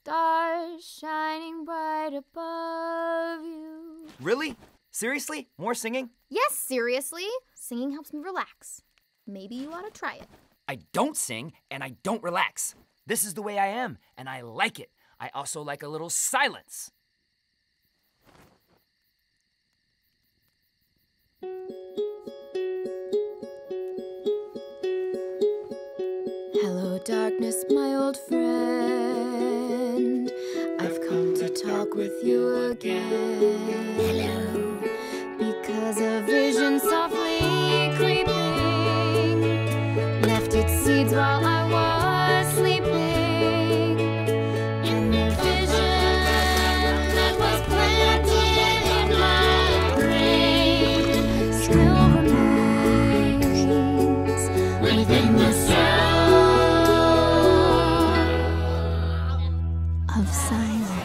stars shining bright above you. Really? Seriously? More singing? Yes, seriously. Singing helps me relax. Maybe you ought to try it. I don't sing and I don't relax. This is the way I am, and I like it. I also like a little silence. Hello, darkness, my old friend. I've come to talk with you again. Hello. Because a vision softly creeping left its seeds while I was sleeping. And the vision that was planted in my brain still remains within the sound of silence.